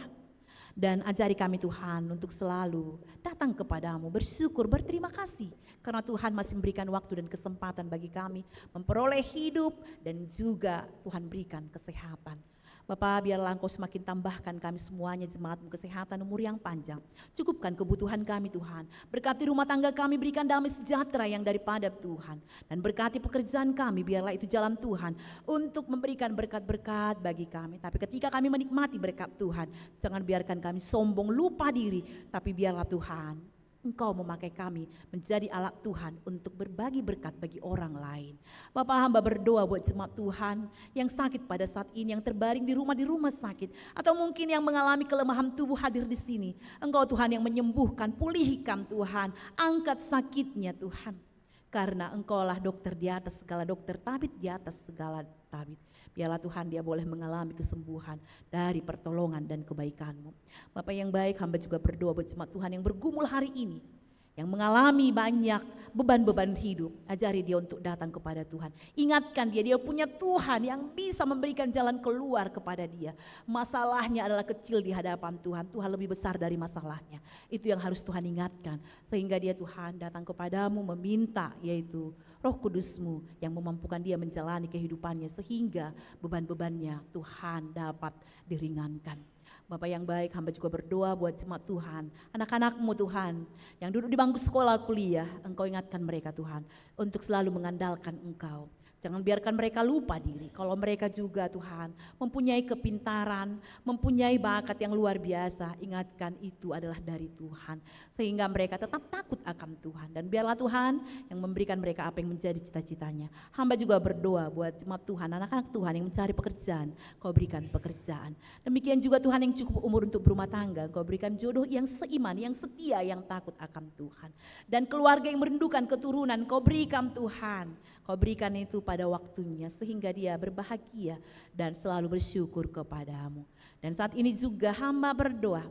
Dan ajari kami Tuhan untuk selalu datang kepadamu, bersyukur, berterima kasih. Karena Tuhan masih memberikan waktu dan kesempatan bagi kami memperoleh hidup dan juga Tuhan berikan kesehatan. Bapa, biarlah Engkau semakin tambahkan kami semuanya jemaat-Mu kesehatan, umur yang panjang. Cukupkan kebutuhan kami Tuhan. Berkati rumah tangga kami, berikan damai sejahtera yang daripada Tuhan. Dan berkati pekerjaan kami, biarlah itu jalan Tuhan untuk memberikan berkat-berkat bagi kami. Tapi ketika kami menikmati berkat Tuhan, jangan biarkan kami sombong, lupa diri. Tapi biarlah Tuhan, Engkau memakai kami menjadi alat Tuhan untuk berbagi berkat bagi orang lain. Bapak, hamba berdoa buat jemaat Tuhan yang sakit pada saat ini, yang terbaring di rumah sakit, atau mungkin yang mengalami kelemahan tubuh hadir di sini. Engkau Tuhan yang menyembuhkan, pulihkan Tuhan, angkat sakitnya Tuhan. Karena Engkaulah dokter di atas segala dokter, tabib di atas segala tabib. Biarlah Tuhan dia boleh mengalami kesembuhan dari pertolongan dan kebaikan-Mu. Bapak yang baik, hamba juga berdoa buat jemaat Tuhan yang bergumul hari ini, yang mengalami banyak beban-beban hidup. Ajari dia untuk datang kepada Tuhan. Ingatkan dia punya Tuhan yang bisa memberikan jalan keluar kepada dia. Masalahnya adalah kecil di hadapan Tuhan. Tuhan lebih besar dari masalahnya. Itu yang harus Tuhan ingatkan. Sehingga dia Tuhan datang kepadamu meminta, yaitu Roh Kudus-Mu yang memampukan dia menjalani kehidupannya. Sehingga beban-bebannya Tuhan dapat diringankan. Bapak yang baik, hamba juga berdoa buat jemaat Tuhan, anak-anak-Mu Tuhan, yang duduk di bangku sekolah kuliah. Engkau ingatkan mereka Tuhan, untuk selalu mengandalkan Engkau. Jangan biarkan mereka lupa diri, kalau mereka juga Tuhan mempunyai kepintaran, mempunyai bakat yang luar biasa. Ingatkan itu adalah dari Tuhan, sehingga mereka tetap takut akan Tuhan. Dan biarlah Tuhan yang memberikan mereka apa yang menjadi cita-citanya. Hamba juga berdoa buat jemaat Tuhan, anak-anak Tuhan yang mencari pekerjaan, Kau berikan pekerjaan. Demikian juga Tuhan yang cukup umur untuk berumah tangga, Kau berikan jodoh yang seiman, yang setia, yang takut akan Tuhan. Dan keluarga yang merindukan keturunan, Kau berikan Tuhan. Kau berikan itu pada waktunya sehingga dia berbahagia dan selalu bersyukur kepadamu. Dan saat ini juga hamba berdoa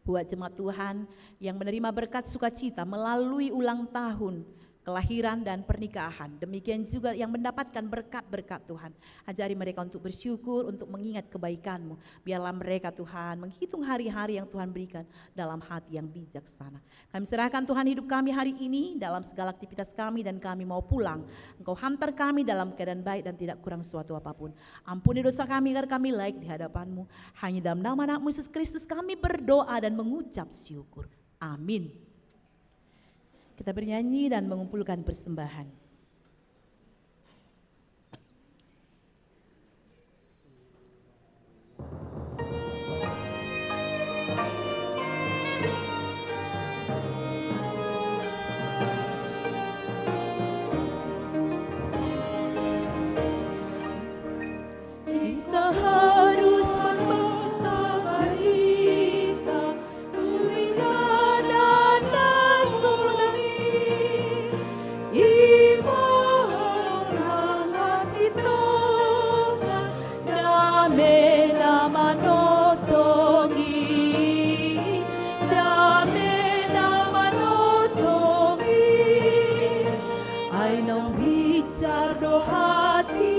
buat jemaat Tuhan yang menerima berkat sukacita melalui ulang tahun, kelahiran dan pernikahan. Demikian juga yang mendapatkan berkat-berkat Tuhan. Ajari mereka untuk bersyukur, untuk mengingat kebaikan-Mu. Biarlah mereka Tuhan menghitung hari-hari yang Tuhan berikan dalam hati yang bijaksana. Kami serahkan Tuhan hidup kami hari ini dalam segala aktivitas kami dan kami mau pulang. Engkau hantar kami dalam keadaan baik dan tidak kurang suatu apapun. Ampuni dosa kami agar kami layak di hadapan-Mu. Hanya dalam nama anak-Mu Yesus Kristus kami berdoa dan mengucap syukur. Amin. Kita bernyanyi dan mengumpulkan persembahan. Kita harus membantah berita, tulisan dan nasunai, ibadah ngasih toga, dame nama notongi, dame nama notongi, ai nong bicar do hati.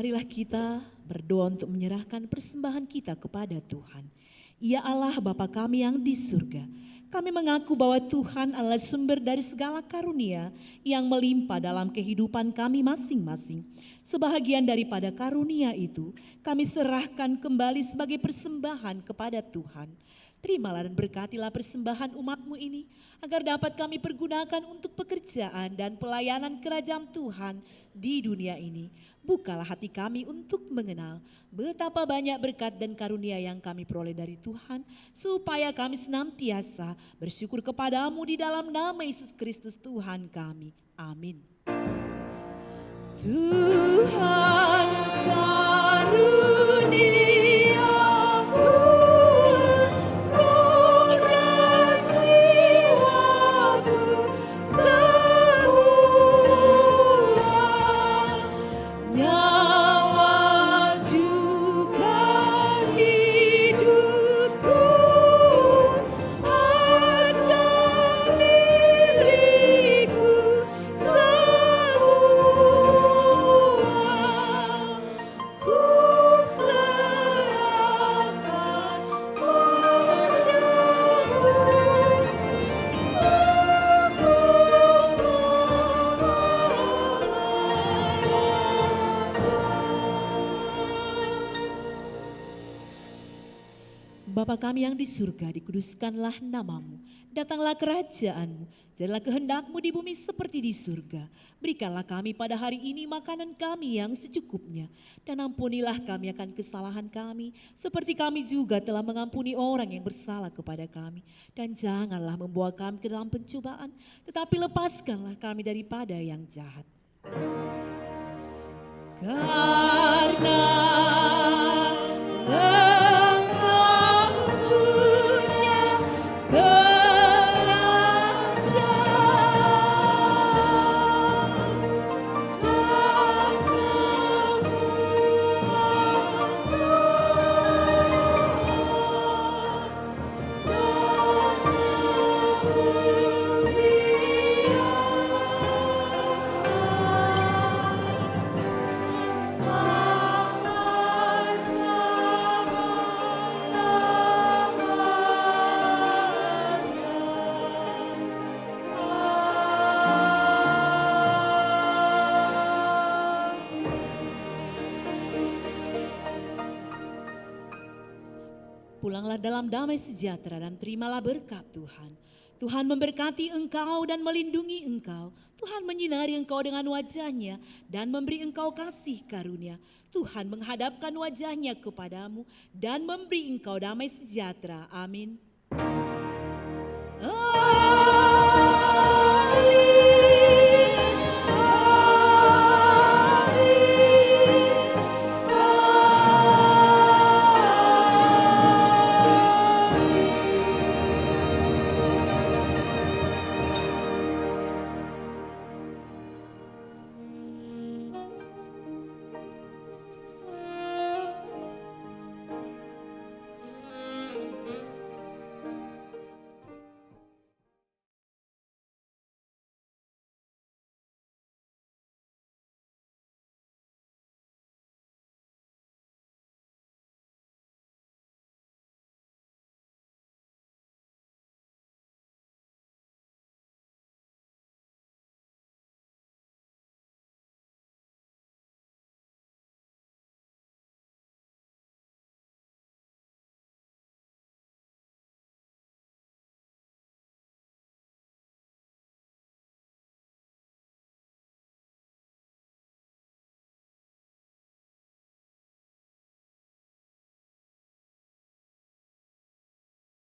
Marilah kita berdoa untuk menyerahkan persembahan kita kepada Tuhan. Ya Allah Bapa kami yang di surga, kami mengaku bahwa Tuhan adalah sumber dari segala karunia yang melimpah dalam kehidupan kami masing-masing. Sebahagian daripada karunia itu kami serahkan kembali sebagai persembahan kepada Tuhan. Terimalah dan berkatilah persembahan umat-Mu ini, agar dapat kami pergunakan untuk pekerjaan dan pelayanan kerajaan Tuhan di dunia ini. Bukalah hati kami untuk mengenal betapa banyak berkat dan karunia yang kami peroleh dari Tuhan, supaya kami senantiasa bersyukur kepadamu di dalam nama Yesus Kristus Tuhan kami. Amin. Tuhan karuniamu, roh dan jiwamu semua, nyawa juga hidupku adalah milikku semua. Ku serahkan Bapa kami yang di surga, dikuduskanlah namamu. Datanglah kerajaanmu, jadilah kehendak-Mu di bumi seperti di surga. Berikanlah kami pada hari ini makanan kami yang secukupnya. Dan ampunilah kami akan kesalahan kami, seperti kami juga telah mengampuni orang yang bersalah kepada kami. Dan janganlah membawa kami ke dalam pencobaan, tetapi lepaskanlah kami daripada yang jahat. Karena pulanglah dalam damai sejahtera dan terimalah berkat Tuhan. Tuhan memberkati engkau dan melindungi engkau. Tuhan menyinari engkau dengan wajah-Nya dan memberi engkau kasih karunia. Tuhan menghadapkan wajah-Nya kepadamu dan memberi engkau damai sejahtera. Amin.